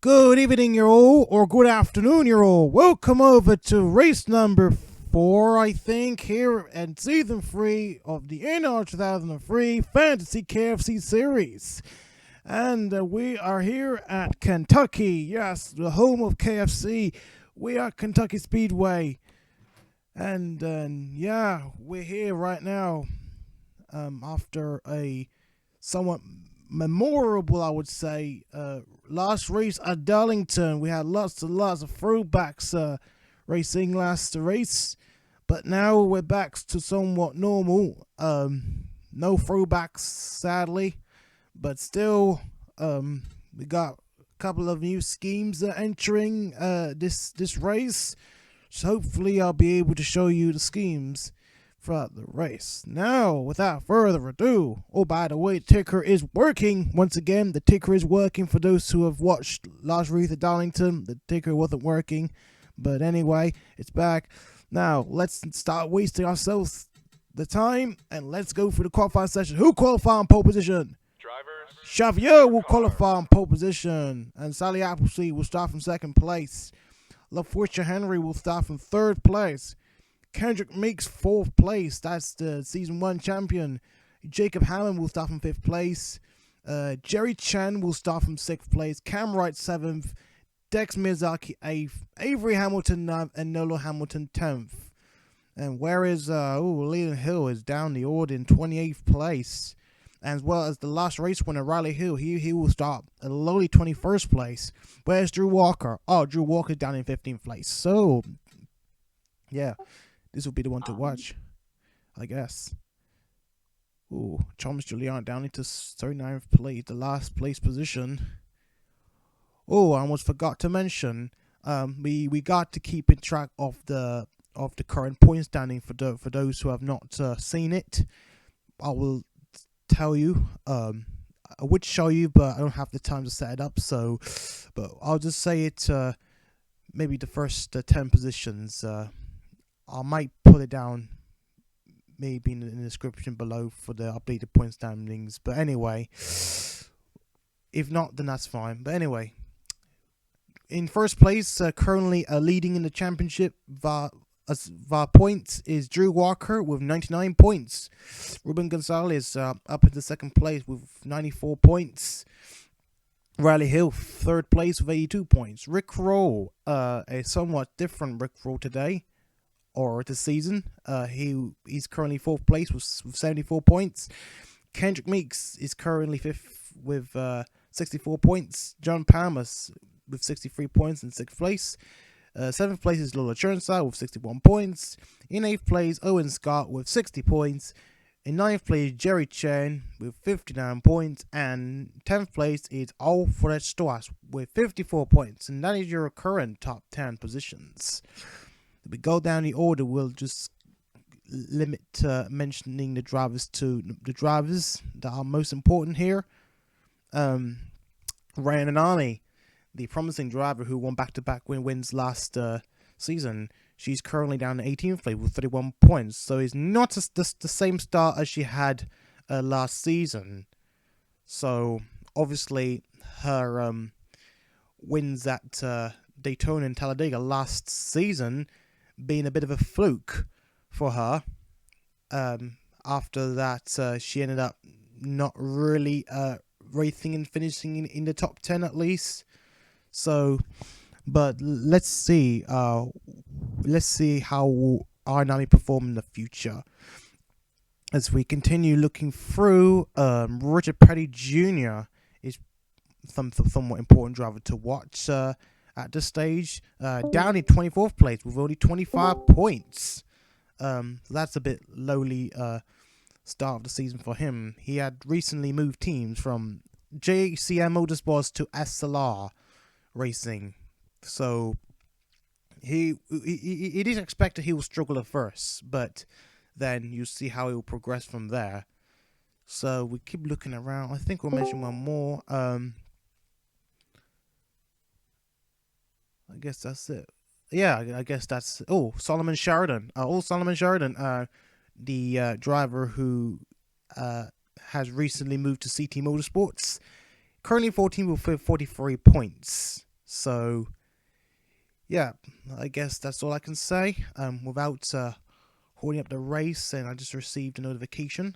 Good evening, you all, or good afternoon, you all. Welcome over to race number 4, I think, here at season 3 of the NR2003 Fantasy KFC series. And we are here at Kentucky, yes, the home of KFC. We are Kentucky Speedway. And we're here right now after a somewhat memorable, I would say, last race at Darlington. We had lots and lots of throwbacks racing last race, but now we're back to somewhat normal. No throwbacks, sadly, but still, we got a couple of new schemes entering this race. So hopefully, I'll be able to show you the schemes throughout the race. Now, without further ado, oh, by the way, the ticker is working. Once again, the ticker is working for those who have watched last race at Darlington. The ticker wasn't working, but anyway, it's back. Now, let's start wasting ourselves the time, and let's go for the qualifying session. Who qualified on pole position? Drivers. Xavier will qualify on pole position, and Sally Appleseed will start from second place. LaFortune Henry will start from third place. Kendrick Meeks, 4th place. That's the Season 1 champion. Jacob Hammond will start from 5th place. Jerry Chen will start from 6th place. Cam Wright, 7th. Dex Miyazaki, 8th. Avery Hamilton, 9th. And Nolo Hamilton, 10th. And whereas Leland Hill is down the order in 28th place. As well as the last race winner, Riley Hill, he will start at lowly 21st place. Where's Drew Walker? Oh, Drew Walker's down in 15th place. So, yeah. This will be the one to watch, I guess. Ooh, Thomas Julian down into 39th place, the last place position. Oh, I almost forgot to mention, we got to keep in track of the current point standing for those who have not seen it. I will tell you. I would show you, but I don't have the time to set it up. So, but I'll just say it. Maybe the first 10 positions. I might put it down maybe in the description below for the updated point standings. But anyway, if not, then that's fine. But anyway, in first place, currently leading in the championship via points is Drew Walker with 99 points. Ruben Gonzalez up into second place with 94 points. Riley Hill, third place with 82 points. Rick Roll, a somewhat different Rick Roll today. Or this season, he's currently 4th place with 74 points. Kendrick Meeks is currently 5th with 64 points. John Palmer with 63 points in 6th place. 7th place is Lola Churnside with 61 points. In 8th place, Owen Scott with 60 points. In 9th place, Jerry Chen with 59 points. And 10th place is Alfred Stoas with 54 points. And that is your current top 10 positions. If we go down the order, we'll just limit mentioning the drivers to the drivers that are most important here. Ryan Anani, the promising driver who won back-to-back wins last season, she's currently down to 18th place with 31 points. So it's not the same start as she had last season. So obviously her wins at Daytona and Talladega last season being a bit of a fluke for her. After that, she ended up not really racing and finishing in the top 10 at least. So, but let's see how Arnami perform in the future. As we continue looking through, Richard Petty Jr. is somewhat important driver to watch at this stage, down in 24th place with only 25 points. That's a bit lowly start of the season for him. He had recently moved teams from JCM Motorsports to SLR Racing. So it is expected he will struggle at first, but then you see how he will progress from there. So we keep looking around. I think we'll mention one more. I guess that's it. Yeah, I guess that's... Solomon Sheridan. Solomon Sheridan, the driver who has recently moved to CT Motorsports. Currently 14 with 43 points. So yeah, I guess that's all I can say. Without holding up the race, and I just received a notification.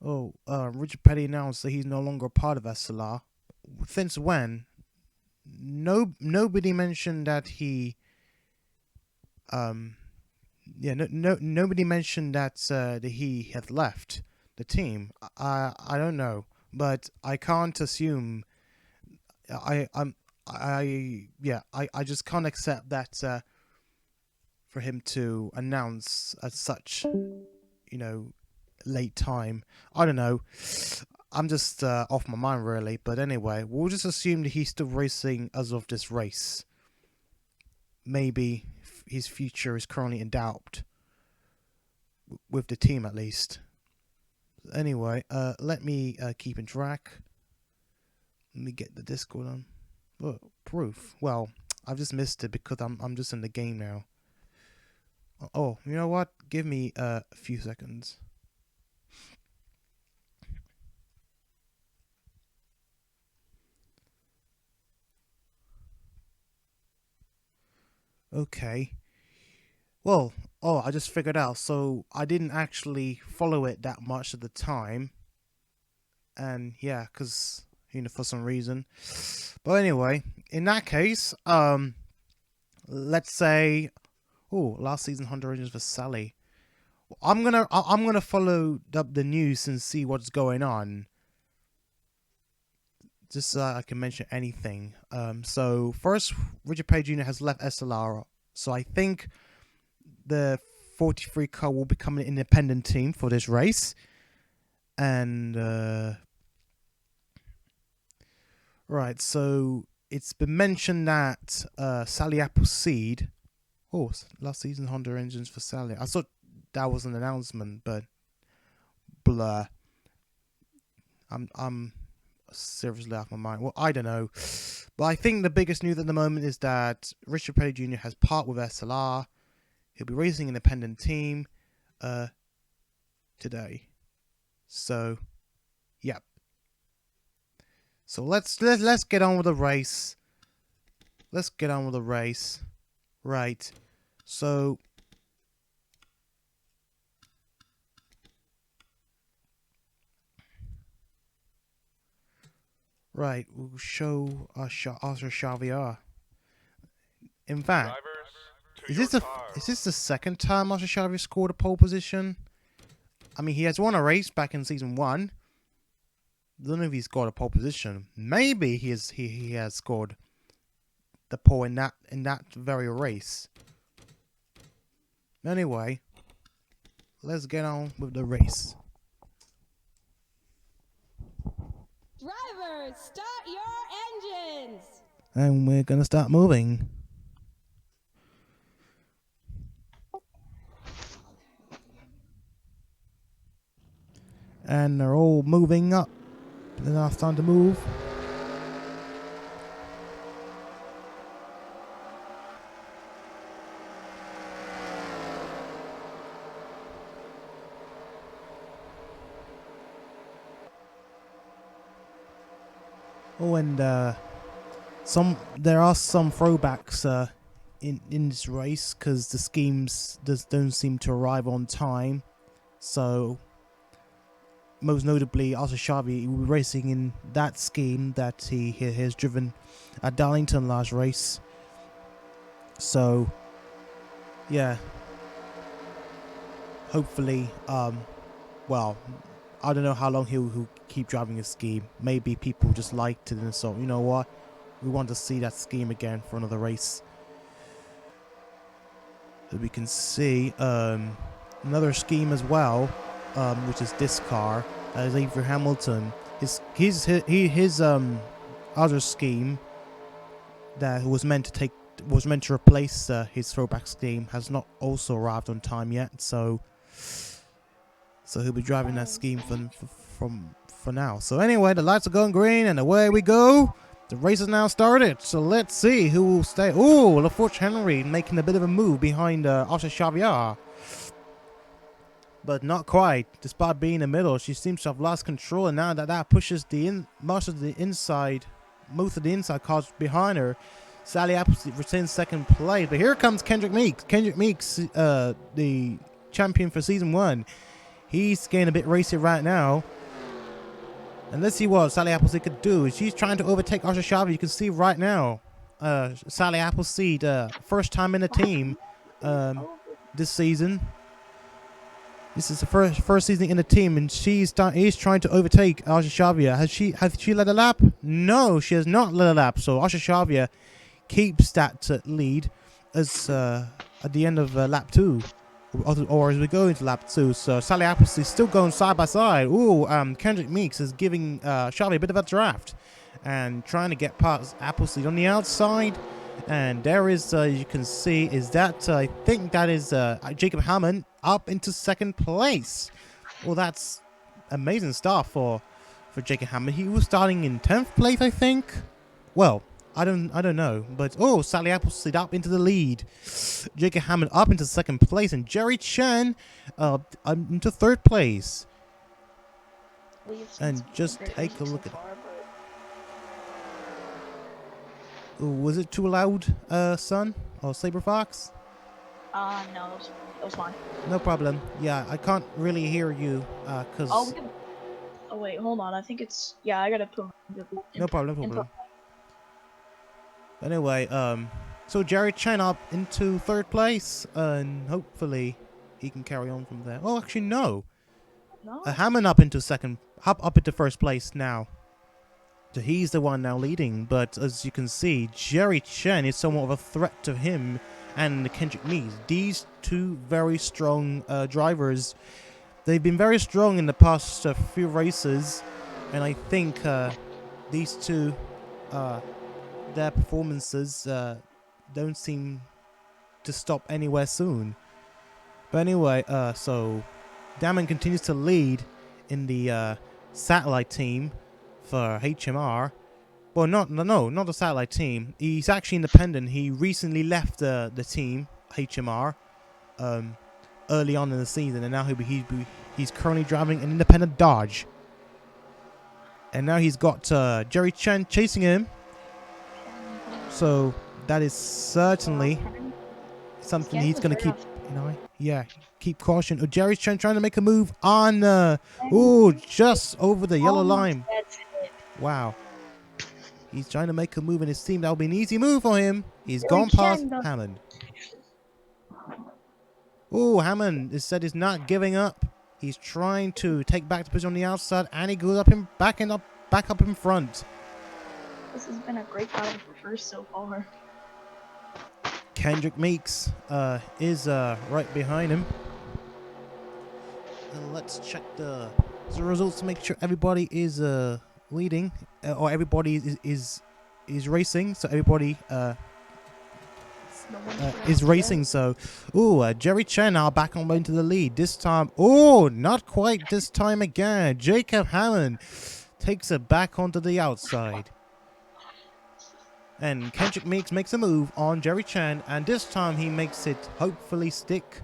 Oh, Richard Petty announced that he's no longer a part of SLR. Since when? Nobody mentioned that he. Nobody mentioned that he had left the team. I don't know, but I can't assume. I just can't accept that for him to announce at such, late time. I don't know. I'm just off my mind really. But anyway, we'll just assume that he's still racing as of this race. Maybe his future is currently in doubt with the team at least. Anyway, let me keep in track. Let me get the Discord on. Oh, proof. Well, I've just missed it because I'm just in the game now. Oh, you know what? Give me a few seconds. Okay. Well, I just figured out. So I didn't actually follow it that much at the time. And yeah, because, for some reason. But anyway, in that case, let's say, last season 100 engines for Sally. I'm gonna follow up the news and see what's going on. Just so I can mention anything. So first, Richard Page Jr. has left SLR. So I think the 43 car will become an independent team for this race. And right, so it's been mentioned that Sally Appleseed. Last season Honda engines for Sally. I thought that was an announcement, but blur. I'm seriously off my mind. Well, I don't know, but I think the biggest news at the moment is that Richard Petty Jr. has parted with SLR. He'll be racing an independent team today. So, yep. So let's get on with the race. Let's get on with the race. Right. So right, we'll show Oscar Xavier. In fact, is this the second time Oscar Xavier scored a pole position? I mean, he has won a race back in season 1. I don't know if he's got a pole position. Maybe he has scored the pole in that very race. Anyway, let's get on with the race. Drivers, start your engines! And we're gonna start moving. And they're all moving up. And now it's time to move. Oh, and there are some throwbacks in this race because the schemes don't seem to arrive on time. So, most notably, Arthur Sharvey will be racing in that scheme that he has driven at Darlington last race. So, yeah. Hopefully, well, I don't know how long he'll keep driving his scheme. Maybe people just liked it and so, you know what? We want to see that scheme again for another race. So we can see another scheme as well, which is this car. That is Avery Hamilton. His other scheme that was meant to replace his throwback scheme has not also arrived on time yet. So he'll be driving that scheme for now. So anyway, the lights are going green and away we go. The race has now started. So let's see who will stay. Oh, LaForge Henry making a bit of a move behind Oscar Xavier. but not quite. Despite being in the middle, she seems to have lost control, and now that pushes most of the inside cars behind her. Sally Appleseed retains second place, but here comes Kendrick Meeks. Kendrick Meeks, the champion for season 1. He's getting a bit racy right now. And let's see what Sally Appleseed could do. She's trying to overtake Asha Shavi. You can see right now, Sally Appleseed, first time in the team this season. This is the first season in the team, and she's trying to overtake Asha Shavia. Has she led a lap? No, she has not led a lap. So Asha Shavia keeps that lead as at the end of lap 2, or as we go into lap 2. So Sally Appleseed still going side by side. Ooh, Kendrick Meeks is giving Shavia a bit of a draft and trying to get past Appleseed on the outside. And there is, you can see, is that I think that is Jacob Hammond up into second place. Well, that's amazing stuff for Jacob Hammond. He was starting in 10th place, I think. Well, I don't know, but oh, Sally Appleseed up into the lead. Jacob Hammond up into second place, and Jerry Chen into third place. And just take a look at it. Was it too loud, son? Or Saber Fox? No, it was fine. No problem. Yeah, I can't really hear you, cause... Oh, wait, hold on. I think it's... Yeah, I gotta put... No problem. Anyway, so Jerry Chen up into third place, and hopefully he can carry on from there. Oh, actually, no. No? Hammond up into first place now. So he's the one now leading, but as you can see, Jerry Chen is somewhat of a threat to him and Kendrick Meeks. These two very strong drivers. They've been very strong in the past few races, and I think these two, their performances don't seem to stop anywhere soon. But anyway, so Damon continues to lead in the satellite team for HMR. Well, not the satellite team. He's actually independent. He recently left the team HMR early on in the season, and now he's currently driving an independent Dodge. And now he's got Jerry Chen chasing him. So that is certainly something he's going to keep an eye. Yeah, keep caution. Oh, Jerry Chen trying to make a move on. Just over the yellow line. Wow. He's trying to make a move, and it seemed that would be an easy move for him. He's gone past Hammond. Oh, Hammond said he's not giving up. He's trying to take back the position on the outside, and he goes back up in front. This has been a great battle for first so far. Kendrick Meeks is right behind him. And let's check the results to make sure everybody is leading, or everybody is racing. So everybody is racing. So, Jerry Chen now back on into the lead. This time, not quite this time again. Jacob Hammond takes it back onto the outside. And Kendrick Meeks makes a move on Jerry Chen, and this time he makes it hopefully stick.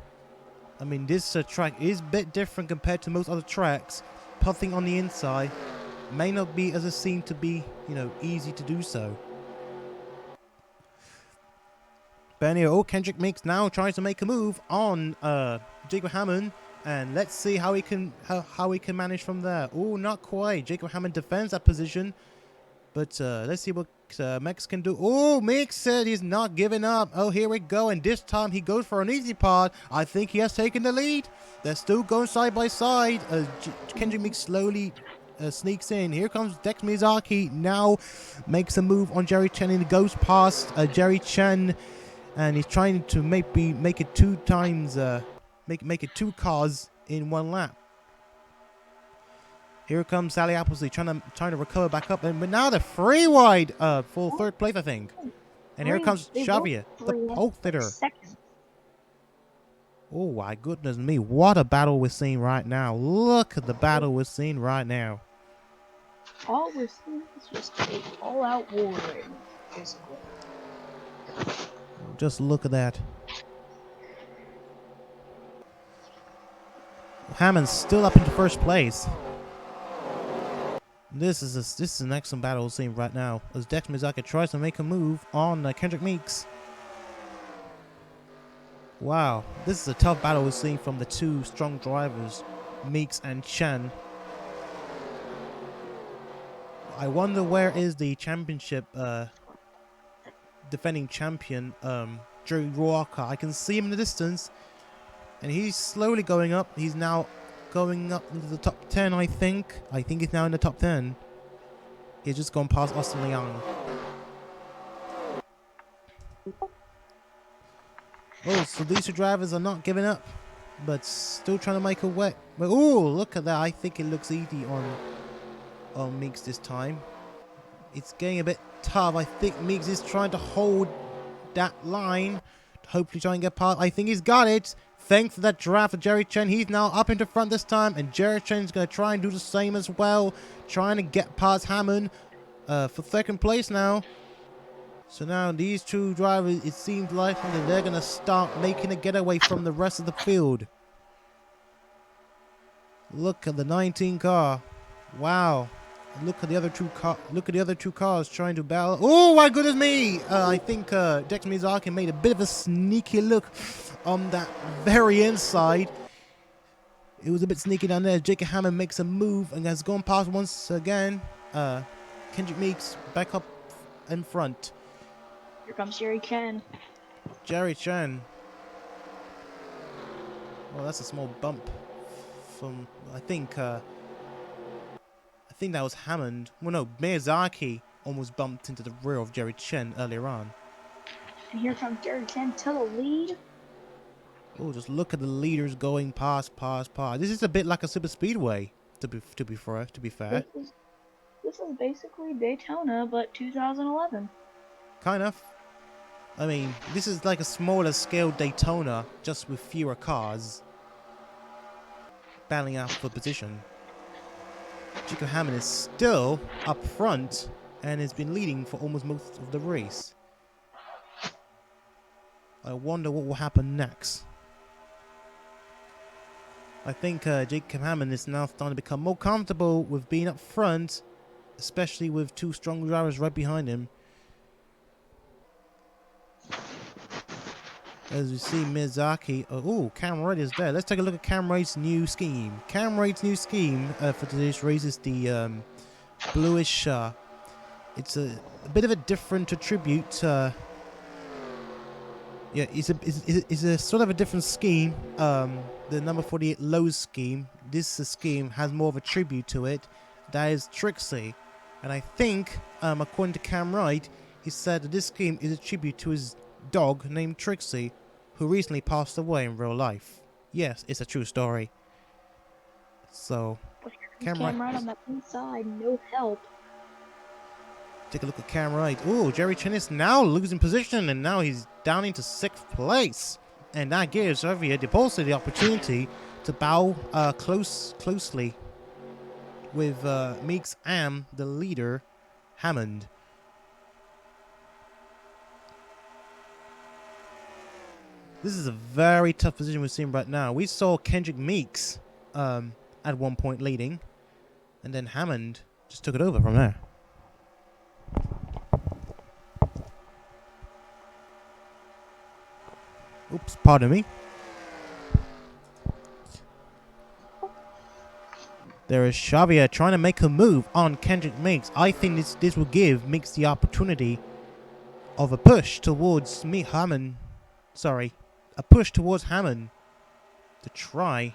I mean, this track is a bit different compared to most other tracks. Puffing on the inside may not be as it seemed to be, easy to do so. But anyway, Kendrick Meeks now tries to make a move on Jacob Hammond, and let's see how he can manage from there. Oh, not quite. Jacob Hammond defends that position, but let's see what Meeks can do. Oh, Meeks said he's not giving up. Oh, here we go, and this time he goes for an easy part. I think he has taken the lead. They're still going side by side. Kendrick Meeks slowly sneaks in. Here comes Dex Miyazaki. Now makes a move on Jerry Chen, and he goes past Jerry Chen, and he's trying to make it two times. Make it two cars in one lap. Here comes Sally Appleseed trying to recover back up, but now they're free wide for third place, I think. And here comes Xavier, the pole fitter. Oh my goodness me! What a battle we're seeing right now! Look at the battle we're seeing right now. All we're seeing is just an all-out war, basically. Just look at that. Hammond's still up into first place. This is an excellent battle we're seeing right now as Dex Mizaki tries to make a move on Kendrick Meeks. Wow, this is a tough battle we're seeing from the two strong drivers, Meeks and Chen. I wonder where is the championship defending champion, Jerry Walker. I can see him in the distance, and he's slowly going up. He's now going up into the top 10, I think. I think he's now in the top 10. He's just gone past Austin Liang. Oh, so these two drivers are not giving up, but still trying to make a wet. But oh, look at that! I think it looks easy on Meeks this time. It's getting a bit tough. I think Meeks is trying to hold that line to hopefully try and get past. I think he's got it. Thanks to that draft of Jerry Chen, he's now up into front this time, and Jerry Chen is going to try and do the same as well, trying to get past Hammond for second place now. So now these two drivers, it seems like they're going to start making a getaway from the rest of the field. Look at the 19 car. Wow. Look at the other two cars trying to battle. Oh my goodness me! I think Dex Mizaki made a bit of a sneaky look on that very inside. It was a bit sneaky down there. Jacob Hammond makes a move and has gone past once again. Kendrick Meeks back up in front. Here comes Jerry Chen. Jerry Chen. Well, that's a small bump from, I think that was Hammond. Well, no, Miyazaki almost bumped into the rear of Jerry Chen earlier on. And here comes Jerry Chen to the lead. Oh, just look at the leaders going past. This is a bit like a super speedway, to be fair. This is basically Daytona, but 2011. Kind of. I mean, this is like a smaller scale Daytona, just with fewer cars battling out for position. Jacob Hammond is still up front and has been leading for almost most of the race. I wonder what will happen next. I think Jacob Hammond is now starting to become more comfortable with being up front, especially with two strong drivers right behind him. As we see Miyazaki, oh, Cam Wright is there. Let's take a look at Cam Wright's new scheme. Cam Wright's new scheme for today's race is the bluish. It's a bit of a different attribute. Yeah, it's a sort of a different scheme. The number 48 low scheme. This scheme has more of a tribute to it. That is Trixie, and I think, according to Cam Wright, he said that this scheme is a tribute to his dog named Trixie, who recently passed away in real life. Yes, it's a true story. So, Cam Wright on the inside, no help. Take a look at Cam Wright. Oh, Jerry Chen is now losing position, and now he's down into 6th place. And that gives Xavier Depulse the opportunity to bow closely with Meeks and the leader, Hammond. This is a very tough position we're seeing right now. We saw Kendrick Meeks at one point leading, and then Hammond just took it over from there. Oops, pardon me. There is Xavier trying to make a move on Kendrick Meeks. I think this will give Meeks the opportunity of a push towards Hammond. Sorry. A push towards Hammond to try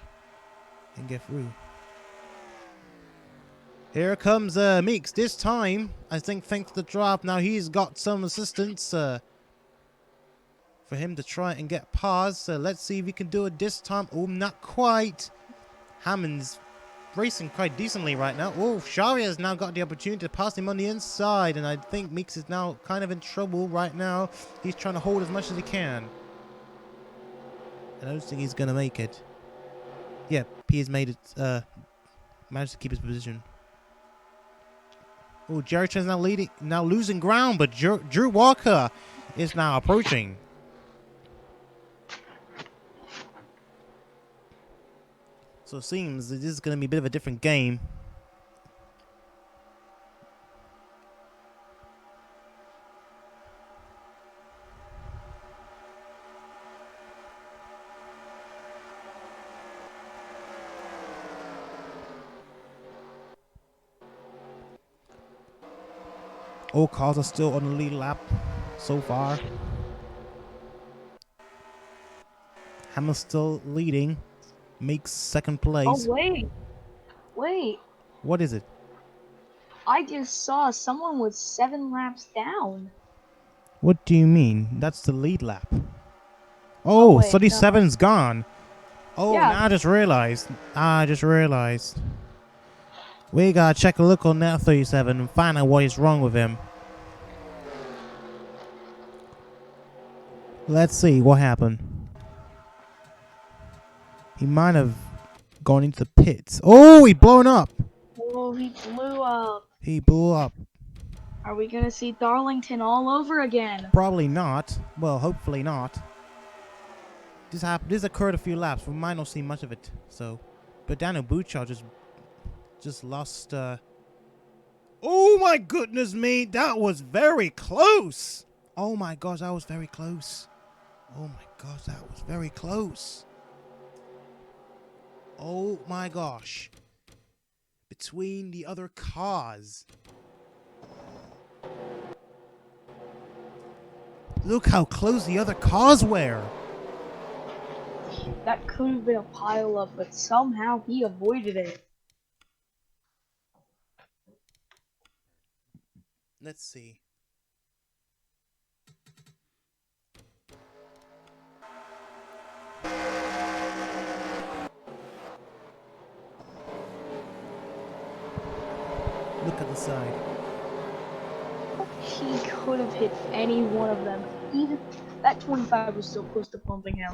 and get through. Here comes Meeks. This time, I think thanks to the drop, now he's got some assistance for him to try and get past. Let's see if he can do it this time. Oh, not quite. Hammond's racing quite decently right now. Oh, Xavier has now got the opportunity to pass him on the inside, and I think Meeks is now kind of in trouble right now. He's trying to hold as much as he can. I don't think he's going to make it. Yeah, he has made it, managed to keep his position. Oh, Jerry Chen's now losing ground, but Drew Walker is now approaching. So it seems that this is going to be a bit of a different game. All cars are still on the lead lap so far. Hammer's still leading. Makes second place. Oh, wait. Wait. What is it? I just saw someone was 7 laps down. What do you mean? That's the lead lap. Oh, Oh, wait, 37's gone. Oh, Yeah. now I just realized. We gotta check a look on that 37 and find out what is wrong with him. Let's see what happened. He might have gone into the pits. Oh, he blown up. Oh, he blew up. He blew up. Are we gonna see Darlington all over again? Probably not. Well, hopefully not. This occurred a few laps. We might not see much of it. So, but Daniel Bouchard just lost. Oh my goodness me! That was very close. Oh my gosh, that was very close. Oh my gosh, that was very close. Oh my gosh. Between the other cars. Look how close the other cars were. That could have been a pileup, but somehow he avoided it. Let's see. Look at the side. He could have hit any one of them. Even that 25 was still close to pumping him.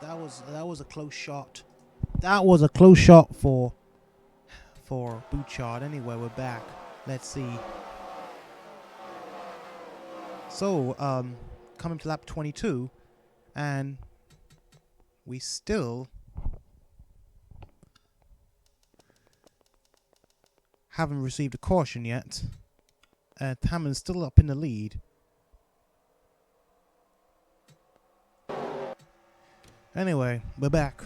That was a close shot. That was a close shot for Bouchard. Anyway, we're back. Let's see. So, coming to lap 22, and we still haven't received a caution yet. Hammond's still up in the lead. Anyway, we're back.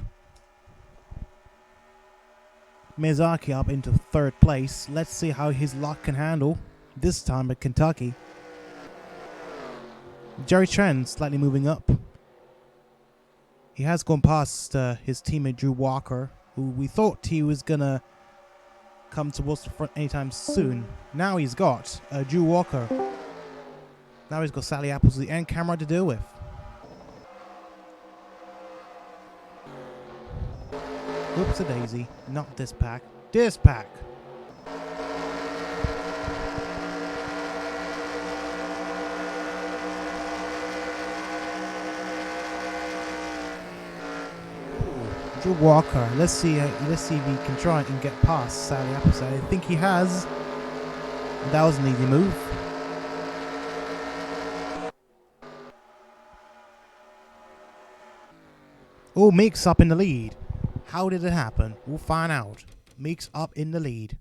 Miyazaki up into third place. Let's see how his luck can handle this time at Kentucky. Jerry Chen slightly moving up. He has gone past his teammate Drew Walker, who we thought he was gonna come towards the front anytime soon. Now he's got Drew Walker. Now he's got Sally Applesley and Camera to deal with. Oops a daisy. Not this pack. This pack. Drew Walker. Let's see if he can try and get past Sally Applesley. I think he has. That was an easy move. Oh, Meek's up in the lead. How did it happen? We'll find out. Meek's up in the lead.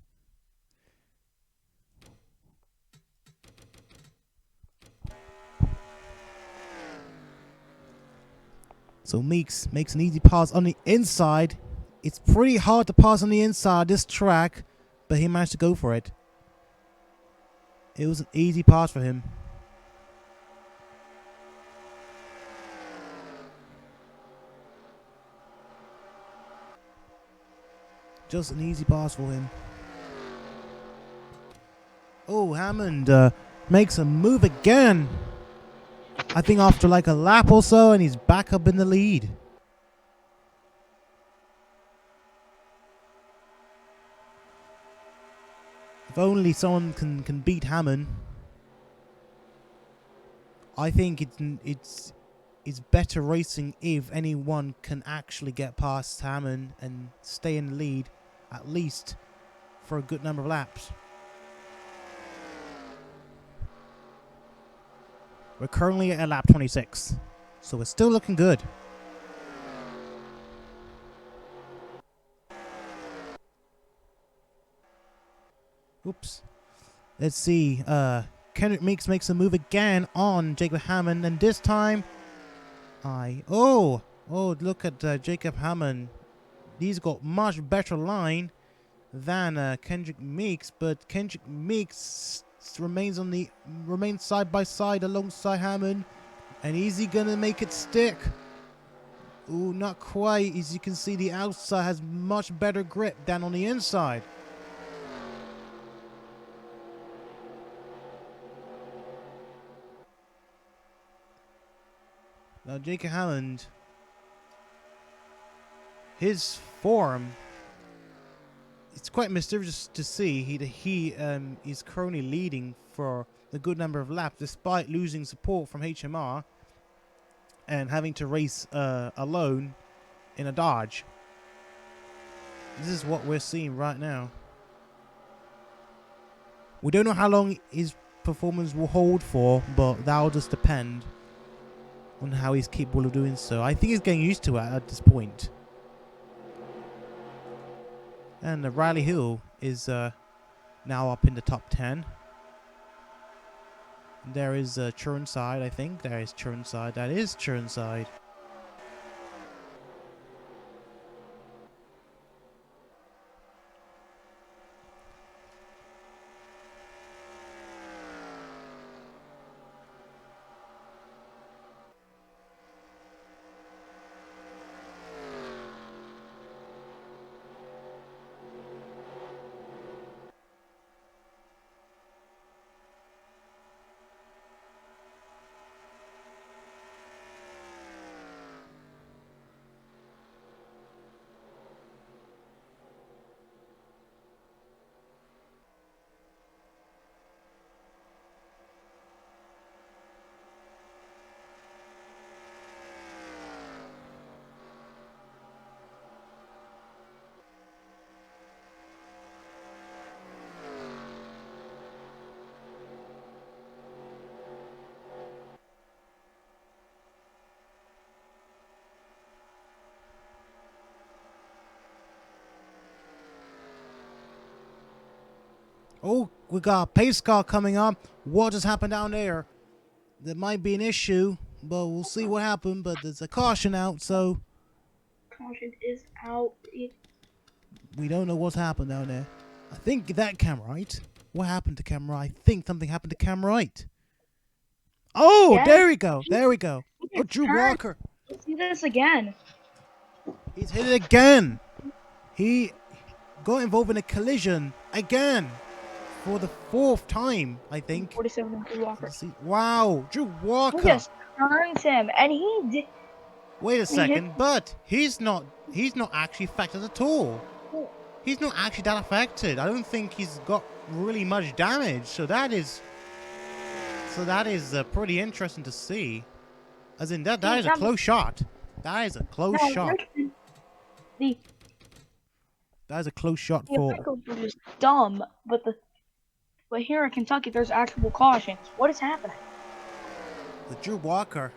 So Meeks makes an easy pass on the inside. It's pretty hard to pass on the inside this track, but he managed to go for it. It was an easy pass for him. Just an easy pass for him. Oh, Hammond makes a move again. I think after like a lap or so, and he's back up in the lead. If only someone can beat Hammond. I think it's better racing if anyone can actually get past Hammond and stay in the lead, at least for a good number of laps. We're currently at lap 26, so it's still looking good. Oops. Let's see. Kendrick Meeks makes a move again on Jacob Hammond, and this time, oh, look at Jacob Hammond. He's got much better line than Kendrick Meeks, but Kendrick Meeks remains side by side alongside Hammond, and is he gonna make it stick? Ooh, not quite. As you can see, the outside has much better grip than on the inside. Now, Jacob Hammond, his form, it's quite mysterious to see. He is currently leading for a good number of laps, despite losing support from HMR and having to race alone in a Dodge. This is what we're seeing right now. We don't know how long his performance will hold for, but that'll just depend on how he's capable of doing so. I think he's getting used to it at this point. And Riley Hill is now up in the top 10. There is Churnside, I think. There is Churnside. That is Churnside. Oh, we got a pace car coming up. What just happened down there? There might be an issue, but we'll see what happened. But there's a caution out, so Caution is out. we don't know what's happened down there. I think that cam right. What happened to cam right? I think something happened to cam right. Oh, Yeah. there we go. There we go. Oh, Drew Walker. Let's see this again. He's hit it again. He got involved in a collision again for the 4th time, I think. 47 and Drew Walker. Wow, Drew Walker. He just turns him, and he did. Wait a second, but he's not actually affected at all. Oh. He's not actually that affected. I don't think he's got really much damage. So that is pretty interesting to see. As in that is a close shot. That is a close shot. That is a close shot The for. officials were just dumb, but here in Kentucky, there's actual cautions. What is happening? The Drew Walker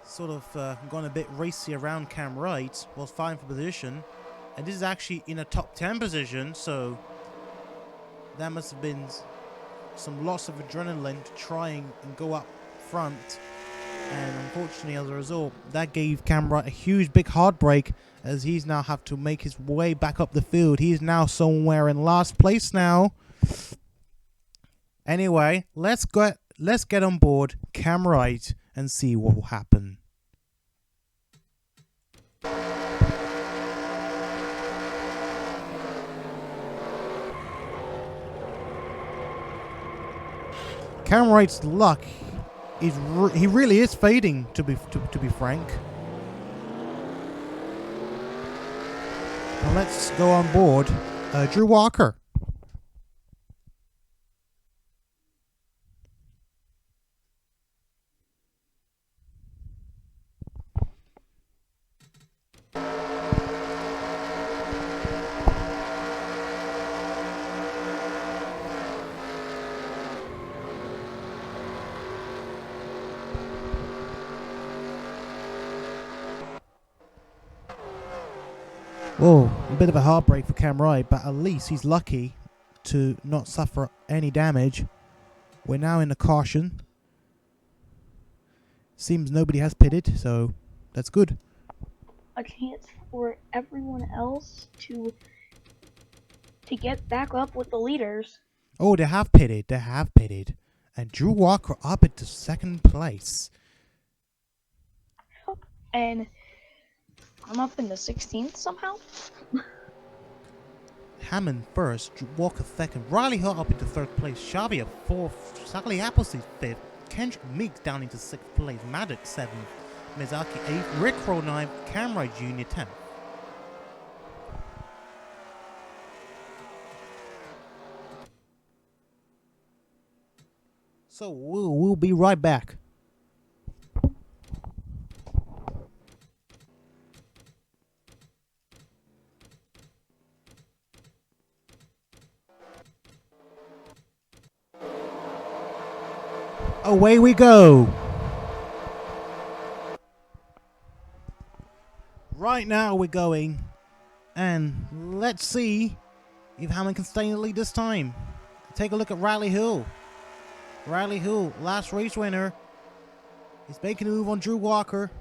sort of gone a bit racy around Cam Wright, was fine for position, and this is actually in a top 10 position, so that must have been some loss of adrenaline to try and go up front, and unfortunately as a result that gave Cam Wright a huge big heartbreak, as he's now have to make his way back up the field. He's now somewhere in last place now. Anyway, let's get on board Cam Wright and see what will happen. Cam Wright's luck is he really is fading, to be frank. Now let's go on board Drew Walker. Whoa, a bit of a heartbreak for Cam Wright, but at least he's lucky to not suffer any damage. We're now in a caution. Seems nobody has pitted, so that's good. A chance for everyone else to get back up with the leaders. Oh, they have pitted. They have pitted. And Drew Walker up into second place. And I'm up in the 16th somehow. Hammond first, Drew Walker second, Riley Hill up into third place, Xavier fourth, Sally Appleseed fifth, Kendrick Meeks down into sixth place, Maddox seventh, Mizaki eighth, Rick Rowe ninth, Camry Jr. 10th. So we'll be right back. Away we go. Right now we're going, and let's see if Hammond can stay in the lead this time. Take a look at Riley Hill. Riley Hill, last race winner. He's making a move on Drew Walker.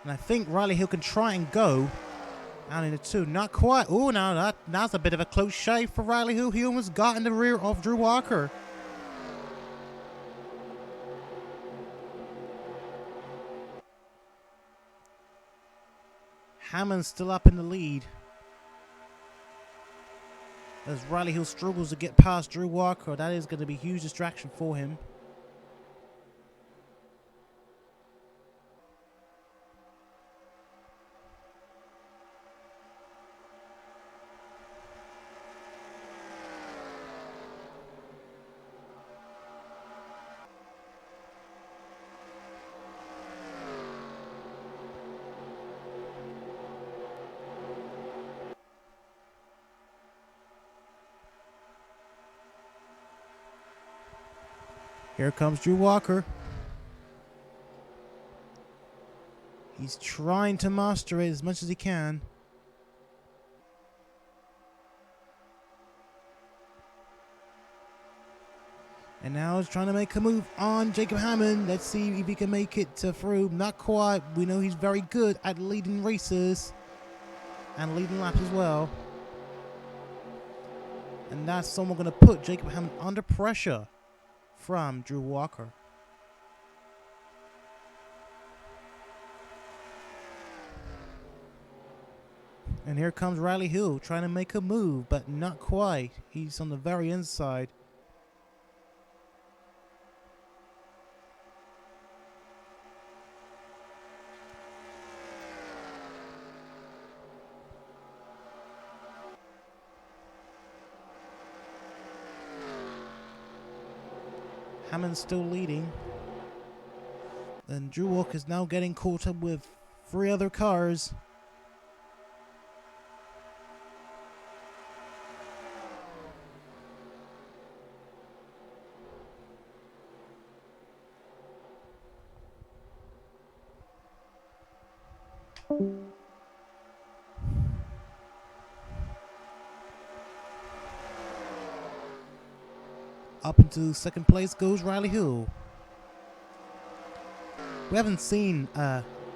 And I think Riley Hill can try and go out in the two. Not quite. Oh, no, that's a bit of a close shave for Riley Hill. He almost got in the rear of Drew Walker. Hammond's still up in the lead as Riley Hill struggles to get past Drew Walker. That is going to be a huge distraction for him. Here comes Drew Walker. He's trying to master it as much as he can. And now he's trying to make a move on Jacob Hammond. Let's see if he can make it to through. Not quite. We know he's very good at leading races and leading laps as well. And that's someone going to put Jacob Hammond under pressure from Drew Walker. And here comes Riley Hill trying to make a move, but not quite. He's on the very inside. Hammond's still leading. And Drew Walker is now getting caught up with 3 other cars. Up into second place goes Riley Hill. We haven't seen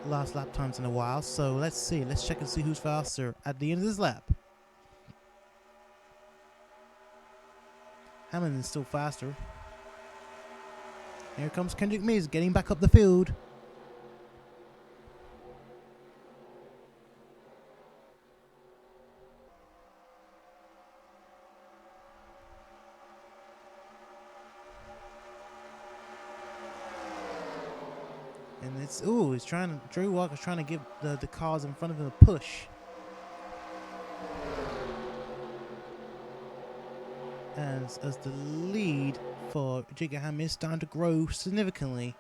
last lap times in a while, so let's see. Let's check and see who's faster at the end of this lap. Hammond is still faster. Here comes Kendrick Meeks getting back up the field. And it's, ooh, Drew Walker's trying to give the cars in front of him a push. As the lead for Jacob Hammond is starting to grow significantly.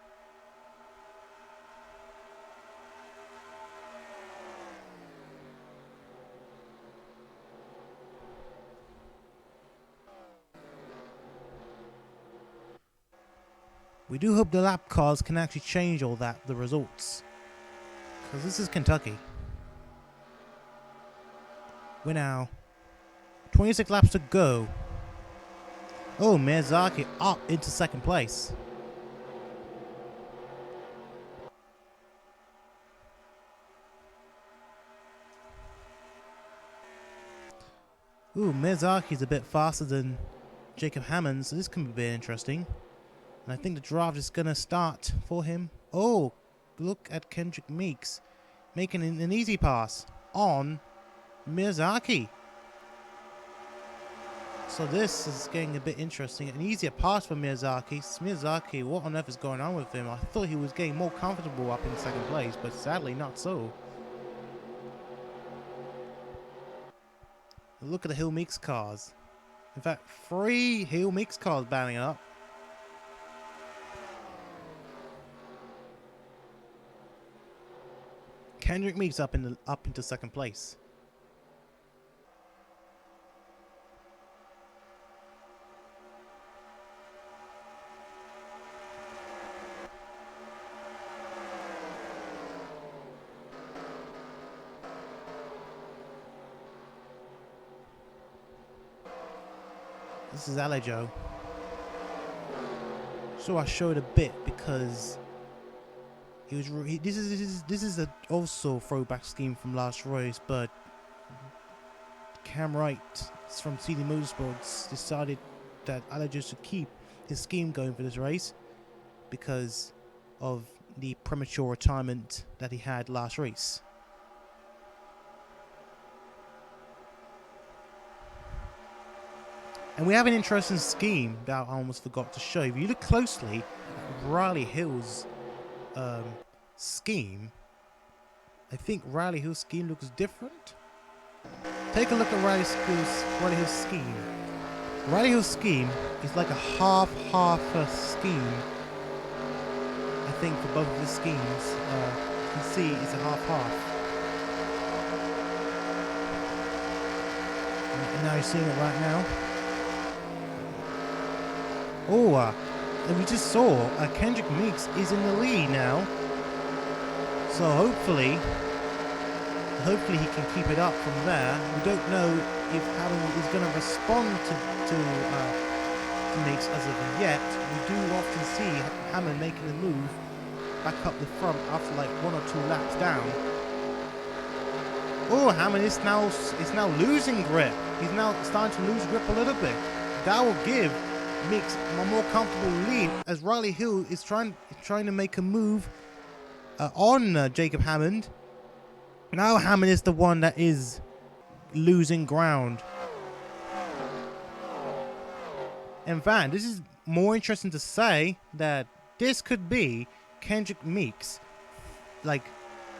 We do hope the lap cars can actually change all that, the results. Because this is Kentucky. We're now 26 laps to go. Oh, Miyazaki up into second place. Ooh, Miyazaki's a bit faster than Jacob Hammond, so this can be a bit interesting. And I think the draft is going to start for him. Oh, look at Kendrick Meeks making an easy pass on Miyazaki. So this is getting a bit interesting. An easier pass for Miyazaki. Miyazaki, what on earth is going on with him? I thought he was getting more comfortable up in second place, but sadly not so. Look at the Hill Mix cars. In fact, 3 Hill Mix cars battling up. Kendrick Meeks up into second place. This is Alejo. So I showed a bit because this is also throwback scheme from last race, but Cam Wright from CD Motorsports decided that Alejo should keep his scheme going for this race because of the premature retirement that he had last race. And we have an interesting scheme that I almost forgot to show. If you look closely at Riley Hill's scheme, I think Riley Hill's scheme looks different. Take a look at Riley Hill's scheme. Riley Hill's scheme is like a half scheme. I think for both of his schemes, you can see it's a half. And now you're seeing it right now. Oh, and we just saw Kendrick Meeks is in the lead now. So hopefully he can keep it up from there. We don't know if Hammond is going to respond to Meeks as of yet. We do often see Hammond making a move back up the front after like 1 or 2 laps down. Oh, Hammond is now losing grip. He's now starting to lose grip a little bit. That will give Meeks a more comfortable lead as Riley Hill is trying to make a move on Jacob Hammond. Now Hammond is the one that is losing ground. In fact, this is more interesting to say that this could be Kendrick Meeks' like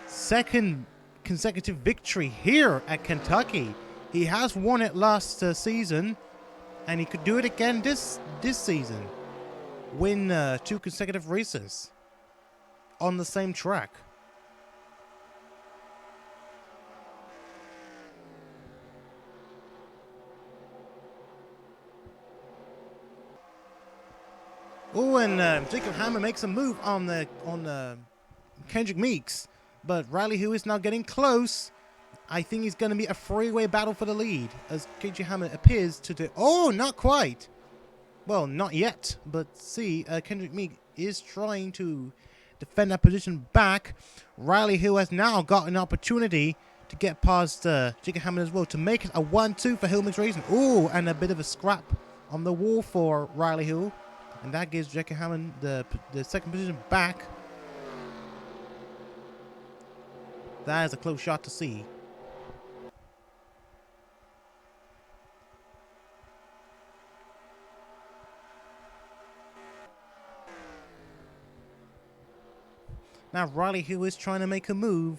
2nd consecutive victory here at Kentucky. He has won it last season. And he could do it again this season. Win 2 consecutive races on the same track. Oh, and Jacob Hammond makes a move on Kendrick Meeks, but Riley Hill is now getting close. I think it's going to be a 3-way battle for the lead as KJ Hammond appears to do. Oh, not quite. Well, not yet. But see, Kendrick Meeks is trying to defend that position back. Riley Hill has now got an opportunity to get past Jacob Hammond as well to make it a 1-2 for Hill Mix Racing. Oh, and a bit of a scrap on the wall for Riley Hill. And that gives Jacob Hammond the 2nd position back. That is a close shot to see. Now Riley Hill is trying to make a move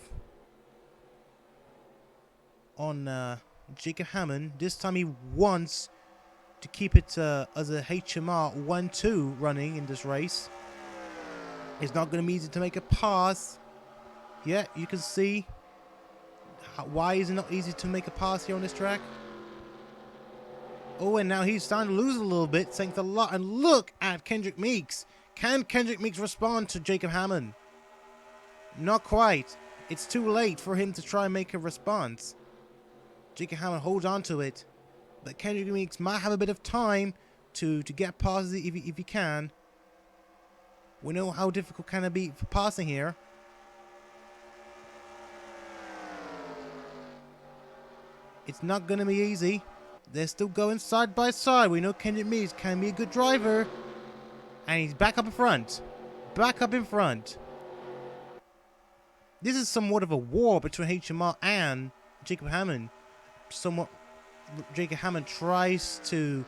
on Jacob Hammond. This time he wants to keep it as a HMR 1-2 running in this race. It's not going to be easy to make a pass. Yeah, you can see why is it not easy to make a pass here on this track. Oh, and now he's starting to lose a little bit. Thanks a lot. And look at Kendrick Meeks Can Kendrick Meeks respond to Jacob Hammond? Not quite. It's too late for him to try and make a response. Jacob Hammond holds on to it, but Kendrick Meeks might have a bit of time to get past it if he can. We know how difficult can it be for passing here. It's not going to be easy. They're still going side by side. We know Kendrick Meeks can be a good driver. And he's back up in front. Back up in front. This is somewhat of a war between HMR and Jacob Hammond. Somewhat, Jacob Hammond tries to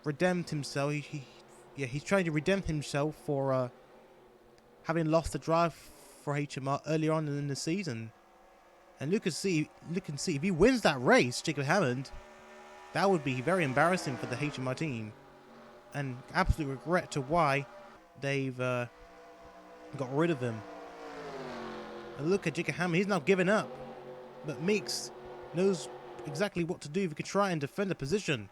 redeem himself. He's trying to redeem himself for having lost the drive for HMR earlier on in the season. And look and see if he wins that race, Jacob Hammond, that would be very embarrassing for the HMR team, and absolute regret to why they've got rid of him. And look at Jacob Hammond, he's not giving up, but Meeks knows exactly what to do if he can try and defend the position.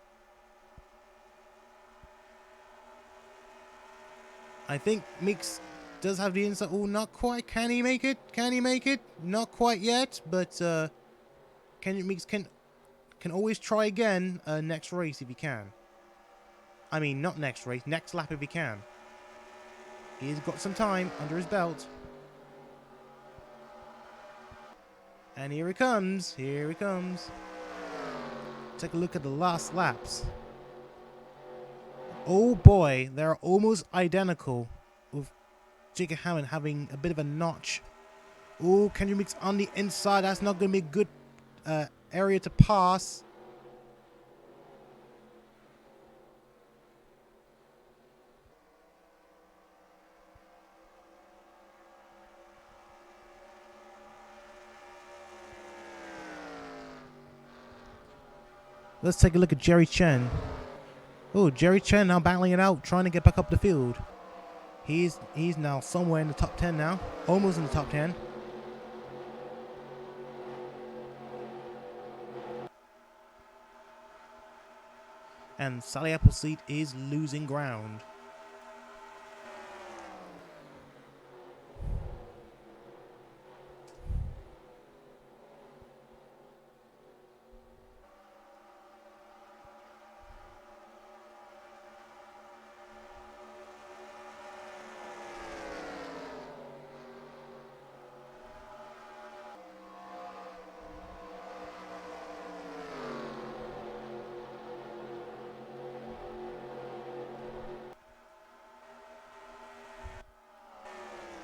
I think Meeks does have the inside. Oh, not quite. Can he make it? Can he make it? Not quite yet, but Kendrick Meeks can always try again next race if he can. I mean, not next race, next lap if he can. He's got some time under his belt. And here he comes. Here he comes. Take a look at the last laps. Oh boy, they're almost identical, with Jacob Hammond having a bit of a notch. Oh, Kendrick Meeks on the inside. That's not going to be a good area to pass. Let's take a look at Jerry Chen. Oh, Jerry Chen now battling it out, trying to get back up the field. He's now somewhere in the top 10 now. Almost in the top 10. And Sally Appleseed is losing ground.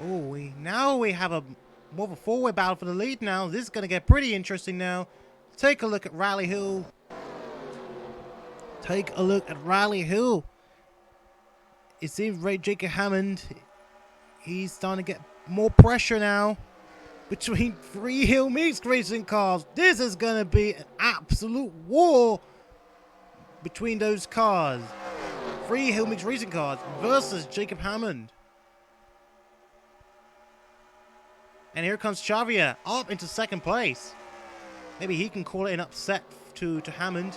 Oh, now we have a more of a four-way battle for the lead now. This is going to get pretty interesting now. Take a look at Riley Hill. Take a look at Riley Hill. It seems Jacob Hammond, he's starting to get more pressure now between three Hill Meeks racing cars. This is going to be an absolute war between those cars. Three Hill Meeks racing cars versus Jacob Hammond. And here comes Xavier up into second place. Maybe he can call it an upset to Hammond.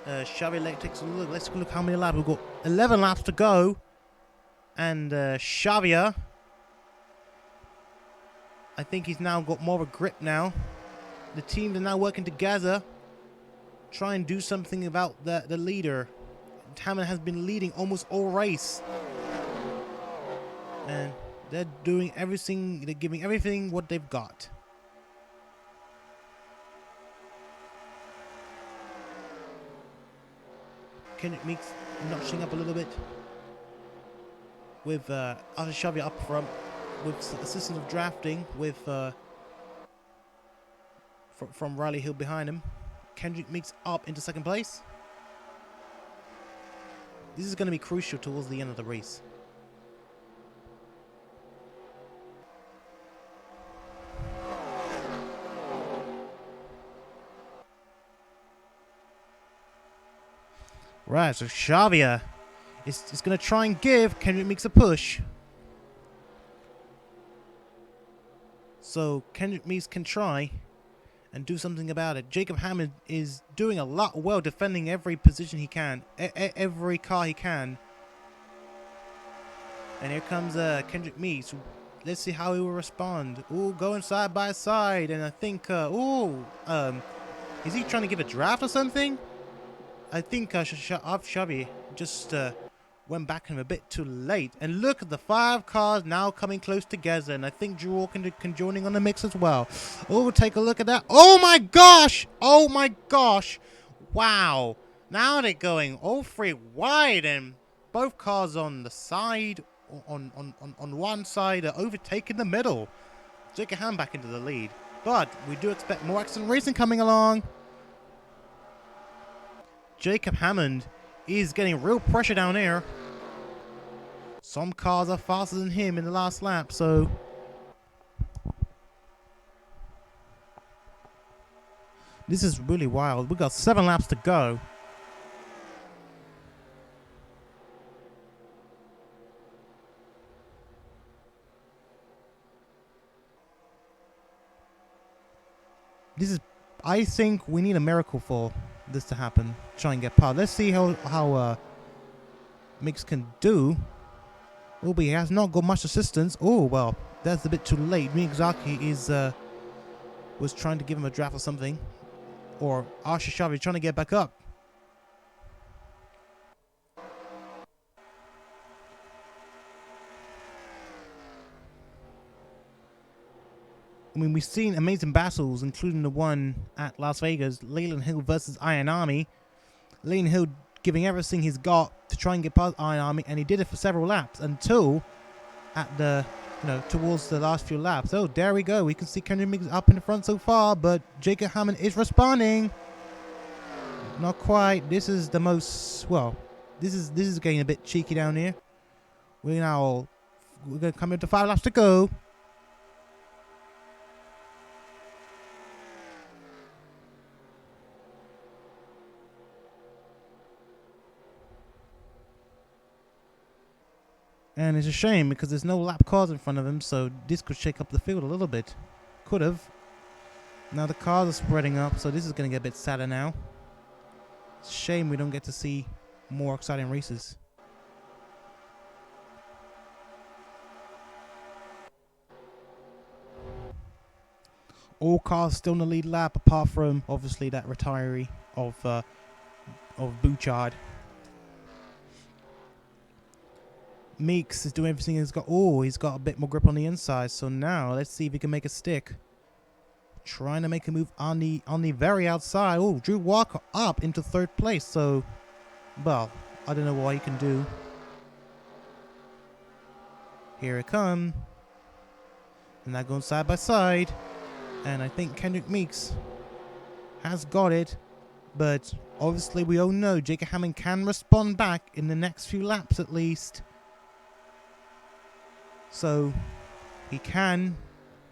Xavier takes a look. Let's look how many laps. We've got 11 laps to go. And Xavier, I think he's now got more of a grip now. The teams are now working together. Try and do something about the leader. Hammond has been leading almost all race. And they're doing everything, they're giving everything what they've got. Kendrick Meeks notching up a little bit with Arthur Xavier up front with assistance of drafting with from Riley Hill behind him. Kendrick Meeks up into second place. This is going to be crucial towards the end of the race. Right, so Xavier is going to try and give Kendrick Meeks a push. So Kendrick Meeks can try and do something about it. Jacob Hammond is doing a lot well, defending every position he can, every car he can. And here comes Kendrick Meeks. Let's see how he will respond. Ooh, going side by side, and I think is he trying to give a draft or something? I think Shabby just went back him a bit too late. And look at the 5 cars now coming close together, and I think Drew Walker can joining on the mix as well. Oh, take a look at that. Oh my gosh! Oh my gosh! Wow! Now they're going all 3 wide, and both cars on the side, on one side, are overtaking the middle. Jacob Hammond back into the lead. But we do expect more excellent racing coming along. Jacob Hammond is getting real pressure down here. Some cars are faster than him in the last lap, so this is really wild. We got 7 laps to go. This is, I think we need a miracle for this to happen. Try and get past. Let's see how Mix can do. Oh, but he has not got much assistance. Oh, well, that's a bit too late. Miyazaki was trying to give him a draft or something. Or Arsha trying to get back up. I mean, we've seen amazing battles, including the one at Las Vegas, Leyland Hill versus Iron Army. Leyland Hill giving everything he's got to try and get past Iron Army, and he did it for several laps until at the, towards the last few laps. Oh, there we go. We can see Kendrick Miggs up in the front so far, but Jacob Hammond is responding. Not quite. This is the most, well, this is getting a bit cheeky down here. We're going to come into 5 laps to go. And it's a shame because there's no lap cars in front of him, so this could shake up the field a little bit. Could have. Now the cars are spreading up, so this is going to get a bit sadder now. It's a shame we don't get to see more exciting races. All cars still in the lead lap, apart from obviously that retiree of Bouchard. Meeks is doing everything he's got. Oh, he's got a bit more grip on the inside. So now let's see if he can make a stick. Trying to make a move on the very outside. Oh, Drew Walker up into 3rd place. So, well, I don't know what he can do. Here it comes. And they're going side by side. And I think Kendrick Meeks has got it. But obviously we all know Jacob Hammond can respond back in the next few laps at least. So he can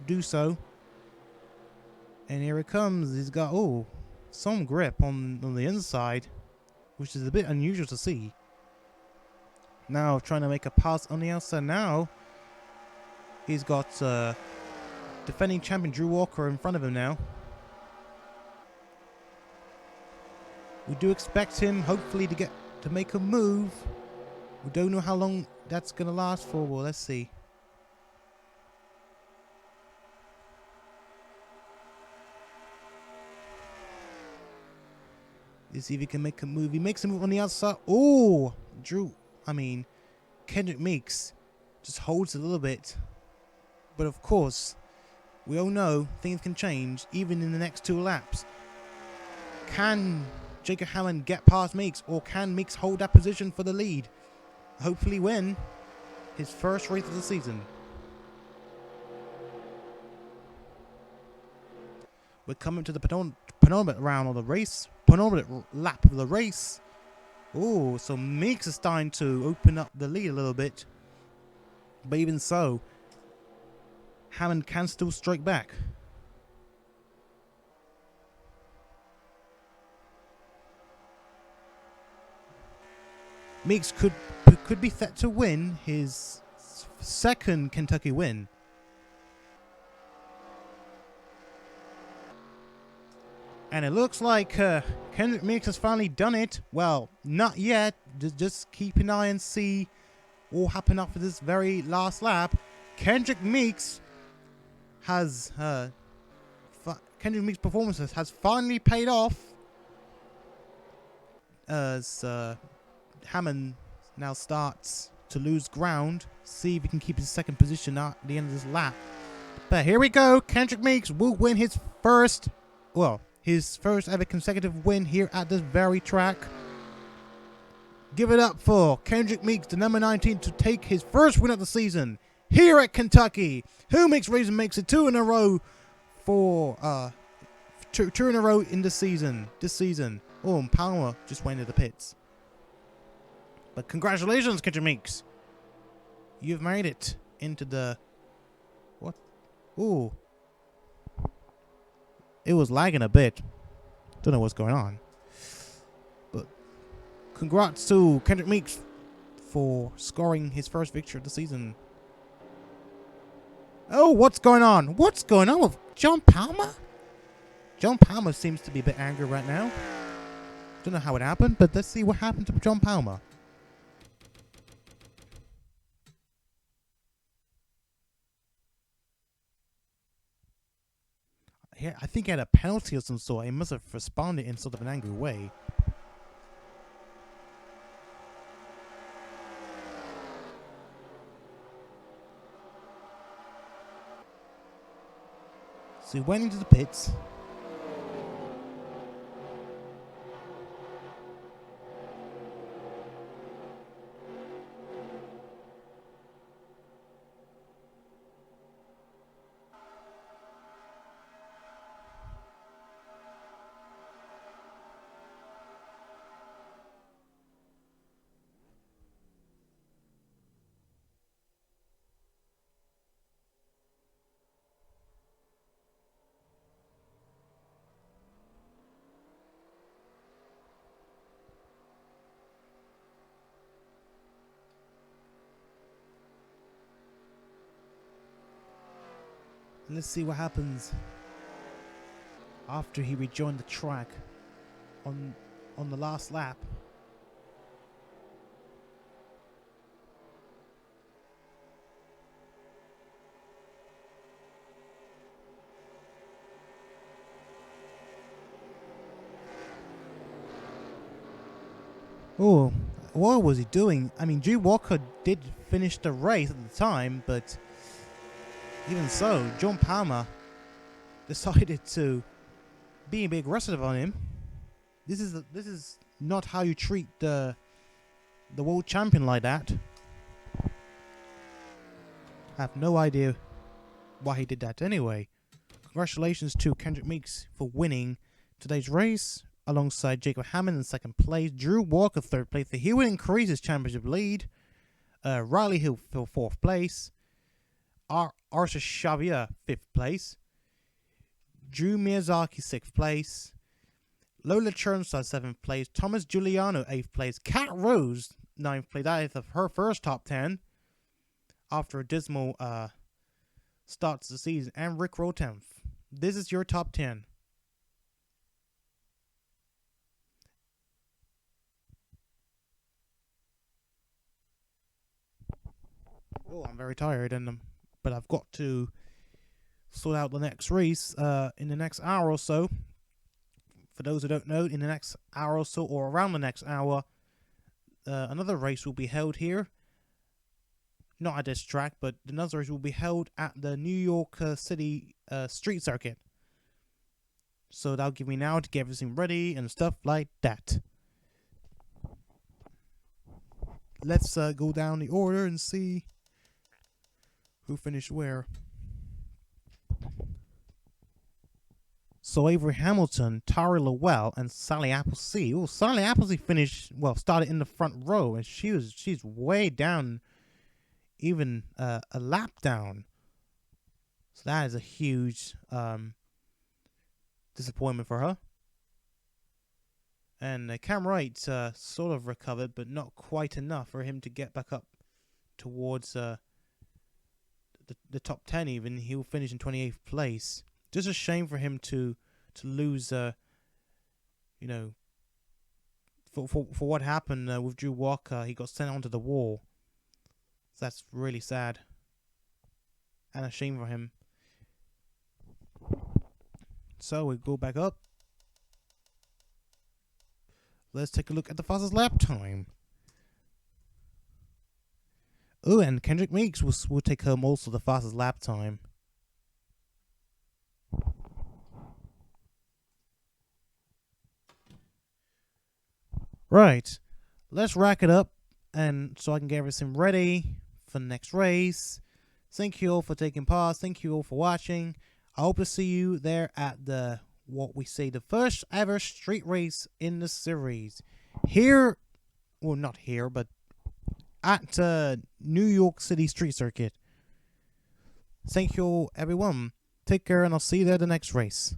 do so. And here it comes. He's got, some grip on the inside, which is a bit unusual to see. Now trying to make a pass on the outside. Now he's got defending champion Drew Walker in front of him now. We do expect him hopefully to make a move. We don't know how long that's going to last for. Well, let's see. Let's see if he can make a move. He makes a move on the outside. Oh, Kendrick Meeks just holds a little bit. But of course, we all know things can change even in the next 2 laps. Can Jacob Hammond get past Meeks, or can Meeks hold that position for the lead? Hopefully win his first race of the season. We're coming to the penultimate round of the race. Penultimate lap of the race. Oh, so Meeks is starting to open up the lead a little bit. But even so, Hammond can still strike back. Meeks could be set to win his 2nd Kentucky win. And it looks like Kendrick Meeks has finally done it. Well, not yet. Just keep an eye and see what will happen after this very last lap. Kendrick Meeks has Kendrick Meeks' performances has finally paid off as Hammond now starts to lose ground. See if he can keep his second position at the end of this lap. But here we go. Kendrick Meeks will win his first ever consecutive win here at this very track. Give it up for Kendrick Meeks, the number 19, to take his first win of the season here at Kentucky. Who makes reason makes it two in a row for two in a row in this season. Oh, and Palmer just went into the pits. But congratulations, Kendrick Meeks. You've made it into the what? Ooh. It was lagging a bit. Don't know what's going on. But congrats to Kendrick Meeks for scoring his first victory of the season. Oh, what's going on? What's going on with John Palmer? John Palmer seems to be a bit angry right now. Don't know how it happened, but let's see what happened to John Palmer. Yeah, I think he had a penalty of some sort. He must have responded in sort of an angry way. So he went into the pits. Let's see what happens after he rejoined the track on the last lap. Oh, what was he doing? I mean, Drew Walker did finish the race at the time, but even so, John Palmer decided to be a bit aggressive on him. This is not how you treat the world champion like that. I have no idea why he did that anyway. Congratulations to Kendrick Meeks for winning today's race alongside Jacob Hammond in second place, Drew Walker third place. He will increase his championship lead. Riley Hill for fourth place. Arthur Xavier, 5th place. Drew Miyazaki, 6th place. Lola Chernstad, 7th place. Thomas Giuliano, 8th place. Kat Rose, 9th place. That is her first top 10 after a dismal start to the season. And Rick Rowe, 10th. This is your top 10. Oh, I'm very tired, but I've got to sort out the next race in the next hour or so. For those who don't know, in the next hour or so, or around the next hour, another race will be held here. Not at this track, but another race will be held at the New York City street circuit. So that'll give me an hour to get everything ready and stuff like that. Let's go down the order and see who finished where. So Avery Hamilton, Tari Lowell, and Sally Applesea. Oh, Sally Applesea started in the front row, and she's way down, even a lap down. So that is a huge disappointment for her. And Cam Wright sort of recovered, but not quite enough for him to get back up towards the top 10 even. He'll finish in 28th place. Just a shame for him to lose you know, for what happened with Drew Walker. He got sent onto the wall. So that's really sad and a shame for him. So we go back up. Let's take a look at the fastest lap time. Oh, and Kendrick Meeks will take home also the fastest lap time. Right, let's rack it up, and so I can get everything ready for the next race. Thank you all for taking part. Thank you all for watching. I hope to see you there at the the first ever street race in the series. Here, well, not here, but at New York City Street Circuit. Thank you all, everyone. Take care, and I'll see you there at the next race.